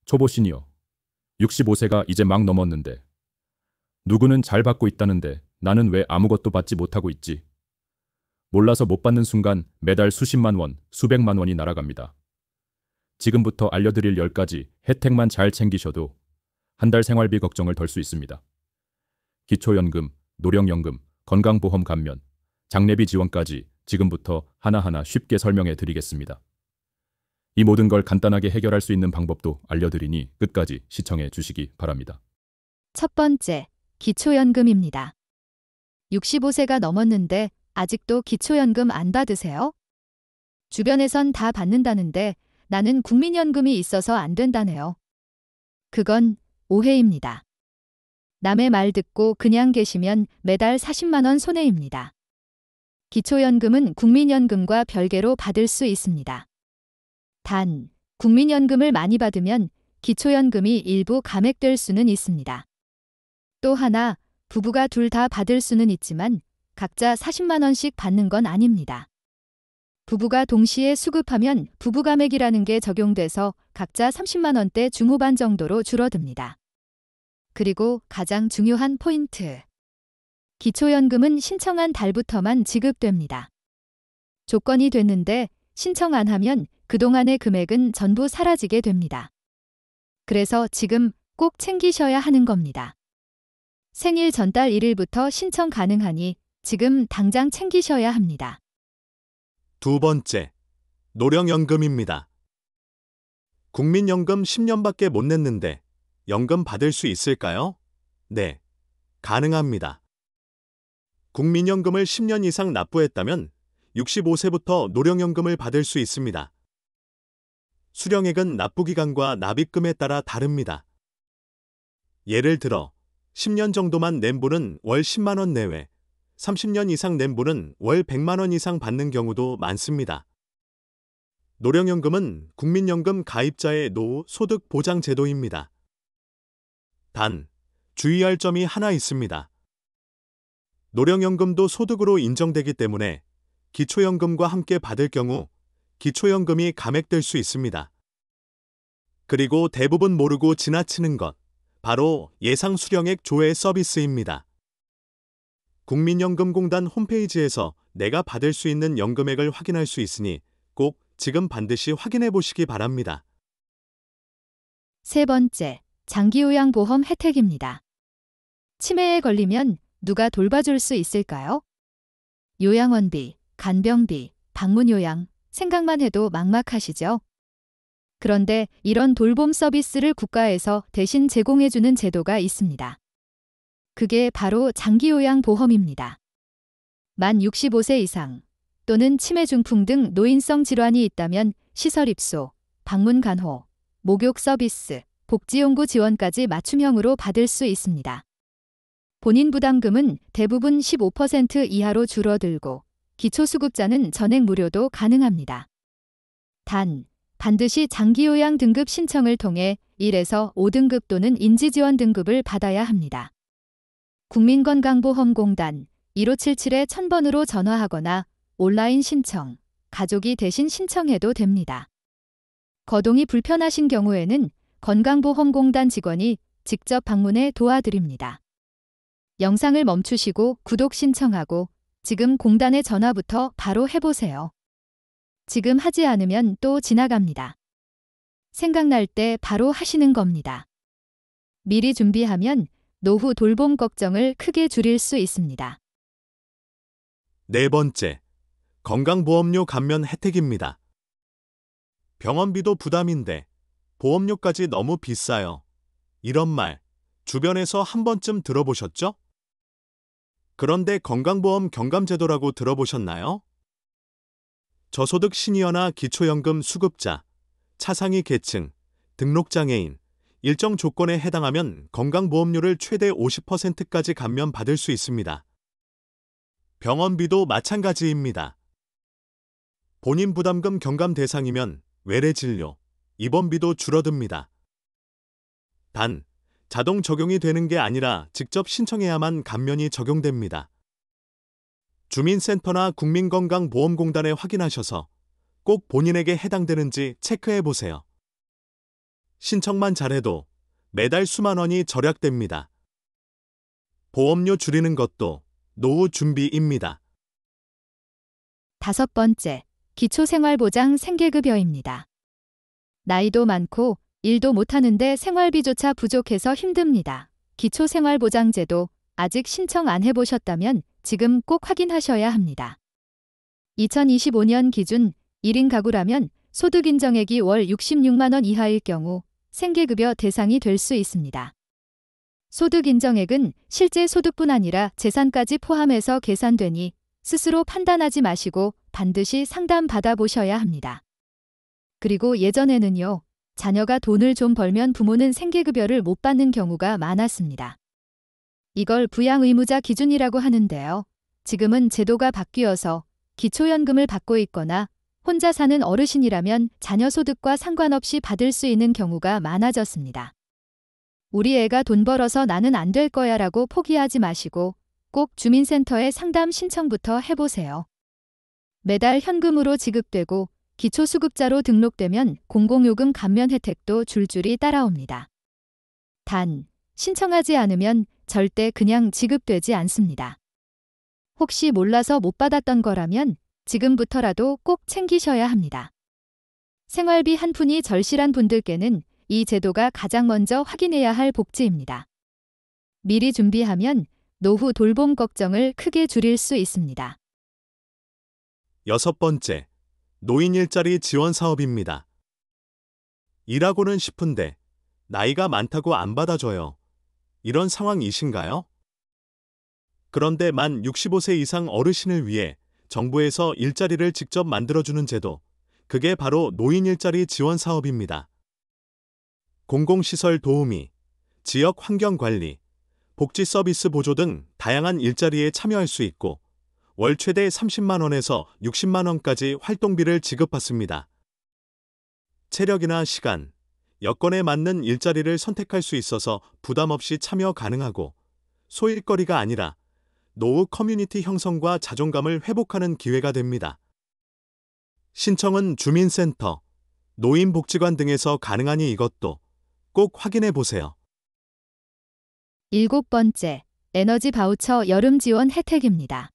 초보 시니어. 65세가 이제 막 넘었는데. 누구는 잘 받고 있다는데 나는 왜 아무것도 받지 못하고 있지? 몰라서 못 받는 순간 매달 수십만 원, 수백만 원이 날아갑니다. 지금부터 알려드릴 10가지 혜택만 잘 챙기셔도 한 달 생활비 걱정을 덜 수 있습니다. 기초연금, 노령연금, 건강보험 감면, 장례비 지원까지 지금부터 하나하나 쉽게 설명해 드리겠습니다. 이 모든 걸 간단하게 해결할 수 있는 방법도 알려드리니 끝까지 시청해 주시기 바랍니다. 첫 번째, 기초연금입니다. 65세가 넘었는데 아직도 기초연금 안 받으세요? 주변에선 다 받는다는데 나는 국민연금이 있어서 안 된다네요. 그건 오해입니다. 남의 말 듣고 그냥 계시면 매달 40만 원 손해입니다. 기초연금은 국민연금과 별개로 받을 수 있습니다. 단, 국민연금을 많이 받으면 기초연금이 일부 감액될 수는 있습니다. 또 하나, 부부가 둘 다 받을 수는 있지만 각자 40만 원씩 받는 건 아닙니다. 부부가 동시에 수급하면 부부감액이라는 게 적용돼서 각자 30만 원대 중후반 정도로 줄어듭니다. 그리고 가장 중요한 포인트. 기초연금은 신청한 달부터만 지급됩니다. 조건이 됐는데 신청 안 하면 그동안의 금액은 전부 사라지게 됩니다. 그래서 지금 꼭 챙기셔야 하는 겁니다. 생일 전달 1일부터 신청 가능하니 지금 당장 챙기셔야 합니다. 두 번째, 노령연금입니다. 국민연금 10년밖에 못 냈는데 연금 받을 수 있을까요? 네, 가능합니다. 국민연금을 10년 이상 납부했다면 65세부터 노령연금을 받을 수 있습니다. 수령액은 납부기간과 납입금에 따라 다릅니다. 예를 들어 10년 정도만 낸 분은 월 10만 원 내외, 30년 이상 낸 분은 월 100만 원 이상 받는 경우도 많습니다. 노령연금은 국민연금 가입자의 노후 소득 보장 제도입니다. 단, 주의할 점이 하나 있습니다. 노령연금도 소득으로 인정되기 때문에 기초연금과 함께 받을 경우 기초연금이 감액될 수 있습니다. 그리고 대부분 모르고 지나치는 것, 바로 예상 수령액 조회 서비스입니다. 국민연금공단 홈페이지에서 내가 받을 수 있는 연금액을 확인할 수 있으니 꼭 지금 반드시 확인해 보시기 바랍니다. 세 번째, 장기요양보험 혜택입니다. 치매에 걸리면 누가 돌봐줄 수 있을까요? 요양원비, 간병비, 방문요양, 생각만 해도 막막하시죠? 그런데 이런 돌봄 서비스를 국가에서 대신 제공해주는 제도가 있습니다. 그게 바로 장기요양보험입니다. 만 65세 이상 또는 치매 중풍 등 노인성 질환이 있다면 시설 입소, 방문 간호, 목욕 서비스, 복지용구 지원까지 맞춤형으로 받을 수 있습니다. 본인 부담금은 대부분 15% 이하로 줄어들고 기초수급자는 전액 무료도 가능합니다. 단, 반드시 장기요양 등급 신청을 통해 1에서 5등급 또는 인지지원 등급을 받아야 합니다. 국민건강보험공단 1577-1000번으로 전화하거나 온라인 신청, 가족이 대신 신청해도 됩니다. 거동이 불편하신 경우에는 건강보험공단 직원이 직접 방문해 도와드립니다. 영상을 멈추시고 구독 신청하고 지금 공단의 전화부터 바로 해보세요. 지금 하지 않으면 또 지나갑니다. 생각날 때 바로 하시는 겁니다. 미리 준비하면 노후 돌봄 걱정을 크게 줄일 수 있습니다. 네 번째, 건강보험료 감면 혜택입니다. 병원비도 부담인데 보험료까지 너무 비싸요. 이런 말 주변에서 한 번쯤 들어보셨죠? 그런데 건강보험 경감제도라고 들어보셨나요? 저소득 시니어나 기초연금 수급자, 차상위 계층, 등록장애인, 일정 조건에 해당하면 건강보험료를 최대 50%까지 감면받을 수 있습니다. 병원비도 마찬가지입니다. 본인 부담금 경감 대상이면 외래진료, 입원비도 줄어듭니다. 단, 자동 적용이 되는 게 아니라 직접 신청해야만 감면이 적용됩니다. 주민센터나 국민건강보험공단에 확인하셔서 꼭 본인에게 해당되는지 체크해 보세요. 신청만 잘해도 매달 수만 원이 절약됩니다. 보험료 줄이는 것도 노후 준비입니다. 5번째, 기초생활보장 생계급여입니다. 나이도 많고 일도 못하는데 생활비조차 부족해서 힘듭니다. 기초생활보장제도 아직 신청 안 해보셨다면 지금 꼭 확인하셔야 합니다. 2025년 기준 1인 가구라면 소득 인정액이 월 66만 원 이하일 경우 생계급여 대상이 될 수 있습니다. 소득 인정액은 실제 소득뿐 아니라 재산까지 포함해서 계산되니 스스로 판단하지 마시고 반드시 상담 받아보셔야 합니다. 그리고 예전에는요, 자녀가 돈을 좀 벌면 부모는 생계급여를 못 받는 경우가 많았습니다. 이걸 부양의무자 기준이라고 하는데요. 지금은 제도가 바뀌어서 기초연금을 받고 있거나 혼자 사는 어르신이라면 자녀 소득과 상관없이 받을 수 있는 경우가 많아졌습니다. 우리 애가 돈 벌어서 나는 안 될 거야 라고 포기하지 마시고 꼭 주민센터에 상담 신청부터 해보세요. 매달 현금으로 지급되고 기초수급자로 등록되면 공공요금 감면 혜택도 줄줄이 따라옵니다. 단, 신청하지 않으면 절대 그냥 지급되지 않습니다. 혹시 몰라서 못 받았던 거라면 지금부터라도 꼭 챙기셔야 합니다. 생활비 한 푼이 절실한 분들께는 이 제도가 가장 먼저 확인해야 할 복지입니다. 미리 준비하면 노후 돌봄 걱정을 크게 줄일 수 있습니다. 6번째, 노인 일자리 지원 사업입니다. 일하고는 싶은데 나이가 많다고 안 받아줘요. 이런 상황이신가요? 그런데 만 65세 이상 어르신을 위해 정부에서 일자리를 직접 만들어주는 제도, 그게 바로 노인 일자리 지원 사업입니다. 공공시설 도우미, 지역 환경관리, 복지 서비스 보조 등 다양한 일자리에 참여할 수 있고 월 최대 30만 원에서 60만 원까지 활동비를 지급받습니다. 체력이나 시간, 여건에 맞는 일자리를 선택할 수 있어서 부담 없이 참여 가능하고 소일거리가 아니라 노후 커뮤니티 형성과 자존감을 회복하는 기회가 됩니다. 신청은 주민센터, 노인복지관 등에서 가능하니 이것도 꼭 확인해 보세요. 7번째, 에너지 바우처 여름 지원 혜택입니다.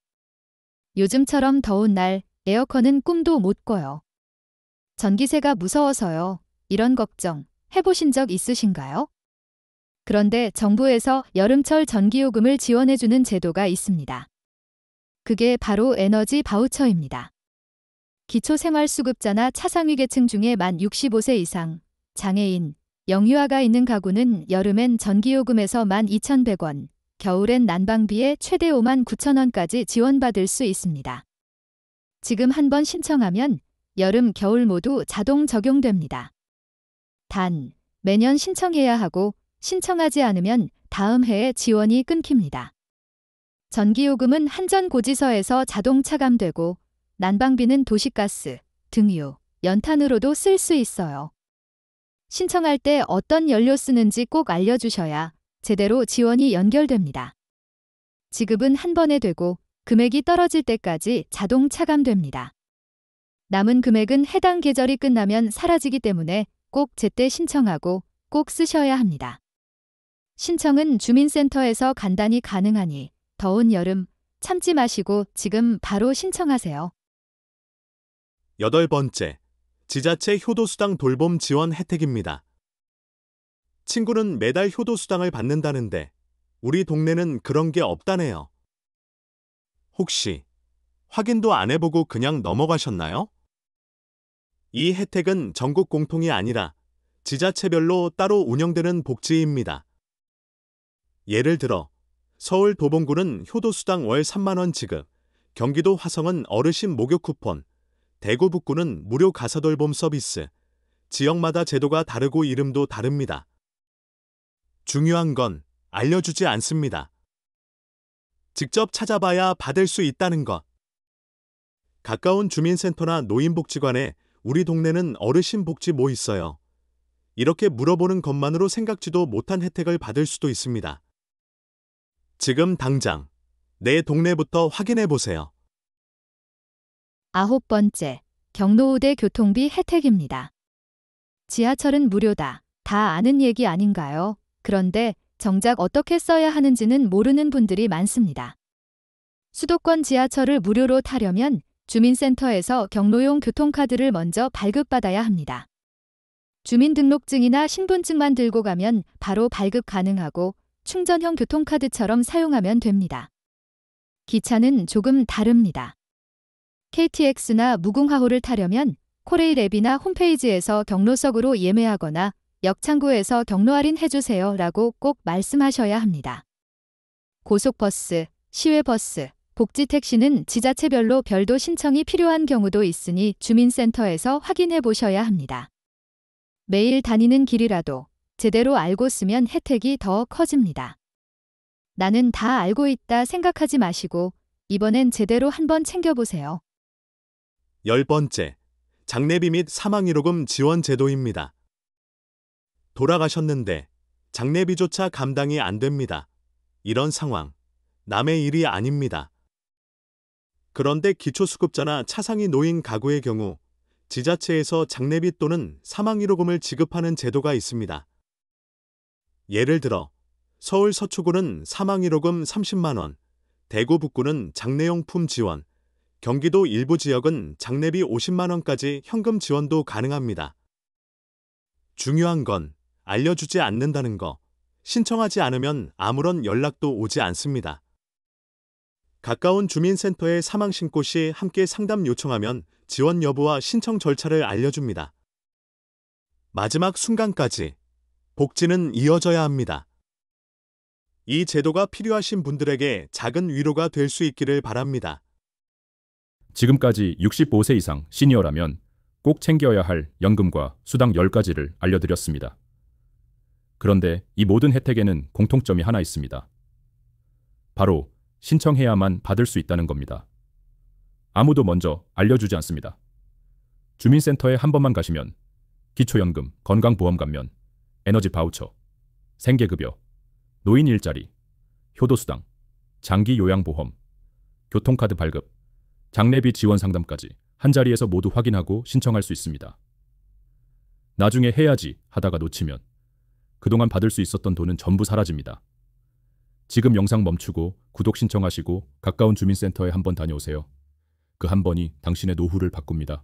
요즘처럼 더운 날 에어컨은 꿈도 못 꿔요. 전기세가 무서워서요. 이런 걱정 해보신 적 있으신가요? 그런데 정부에서 여름철 전기요금을 지원해주는 제도가 있습니다. 그게 바로 에너지 바우처입니다. 기초생활수급자나 차상위계층 중에 만 65세 이상, 장애인, 영유아가 있는 가구는 여름엔 전기요금에서 12,100원, 겨울엔 난방비에 최대 59,000원까지 지원받을 수 있습니다. 지금 한번 신청하면 여름, 겨울 모두 자동 적용됩니다. 단, 매년 신청해야 하고 신청하지 않으면 다음 해에 지원이 끊깁니다. 전기요금은 한전고지서에서 자동 차감되고 난방비는 도시가스, 등유, 연탄으로도 쓸 수 있어요. 신청할 때 어떤 연료 쓰는지 꼭 알려주셔야 제대로 지원이 연결됩니다. 지급은 한 번에 되고 금액이 떨어질 때까지 자동 차감됩니다. 남은 금액은 해당 계절이 끝나면 사라지기 때문에 꼭 제때 신청하고 꼭 쓰셔야 합니다. 신청은 주민센터에서 간단히 가능하니 더운 여름 참지 마시고 지금 바로 신청하세요. 8번째, 지자체 효도수당 돌봄 지원 혜택입니다. 친구는 매달 효도수당을 받는다는데 우리 동네는 그런 게 없다네요. 혹시 확인도 안 해보고 그냥 넘어가셨나요? 이 혜택은 전국 공통이 아니라 지자체별로 따로 운영되는 복지입니다. 예를 들어 서울 도봉구는 효도수당 월 3만 원 지급, 경기도 화성은 어르신 목욕 쿠폰, 대구 북구는 무료 가사돌봄 서비스, 지역마다 제도가 다르고 이름도 다릅니다. 중요한 건 알려주지 않습니다. 직접 찾아봐야 받을 수 있다는 것. 가까운 주민센터나 노인복지관에 우리 동네는 어르신 복지 뭐 있어요? 이렇게 물어보는 것만으로 생각지도 못한 혜택을 받을 수도 있습니다. 지금 당장 내 동네부터 확인해 보세요. 9번째, 경로우대 교통비 혜택입니다. 지하철은 무료다. 다 아는 얘기 아닌가요? 그런데 정작 어떻게 써야 하는지는 모르는 분들이 많습니다. 수도권 지하철을 무료로 타려면 주민센터에서 경로용 교통카드를 먼저 발급받아야 합니다. 주민등록증이나 신분증만 들고 가면 바로 발급 가능하고 충전형 교통카드처럼 사용하면 됩니다. 기차는 조금 다릅니다. KTX나 무궁화호를 타려면 코레일 앱이나 홈페이지에서 경로석으로 예매하거나 역창구에서 경로 할인 해주세요 라고 꼭 말씀하셔야 합니다. 고속버스, 시외버스, 복지택시는 지자체별로 별도 신청이 필요한 경우도 있으니 주민센터에서 확인해 보셔야 합니다. 매일 다니는 길이라도 제대로 알고 쓰면 혜택이 더 커집니다. 나는 다 알고 있다 생각하지 마시고 이번엔 제대로 한번 챙겨보세요. 10번째, 장례비 및 사망의료금 지원 제도입니다. 돌아가셨는데 장례비조차 감당이 안 됩니다. 이런 상황, 남의 일이 아닙니다. 그런데 기초수급자나 차상위 노인 가구의 경우 지자체에서 장례비 또는 사망의료금을 지급하는 제도가 있습니다. 예를 들어 서울 서초구는 사망의료금 30만 원, 대구 북구는 장례용품 지원, 경기도 일부 지역은 장례비 50만 원까지 현금 지원도 가능합니다. 중요한 건 알려주지 않는다는 거, 신청하지 않으면 아무런 연락도 오지 않습니다. 가까운 주민센터에 사망 신고 시 함께 상담 요청하면 지원 여부와 신청 절차를 알려줍니다. 마지막 순간까지 복지는 이어져야 합니다. 이 제도가 필요하신 분들에게 작은 위로가 될 수 있기를 바랍니다. 지금까지 65세 이상 시니어라면 꼭 챙겨야 할 연금과 수당 10가지를 알려드렸습니다. 그런데 이 모든 혜택에는 공통점이 하나 있습니다. 바로 신청해야만 받을 수 있다는 겁니다. 아무도 먼저 알려주지 않습니다. 주민센터에 한 번만 가시면 기초연금, 건강보험 감면, 에너지 바우처, 생계급여, 노인 일자리, 효도수당, 장기요양보험, 교통카드 발급, 장례비 지원 상담까지 한자리에서 모두 확인하고 신청할 수 있습니다. 나중에 해야지 하다가 놓치면 그동안 받을 수 있었던 돈은 전부 사라집니다. 지금 영상 멈추고 구독 신청하시고 가까운 주민센터에 한번 다녀오세요. 그 한 번이 당신의 노후를 바꿉니다.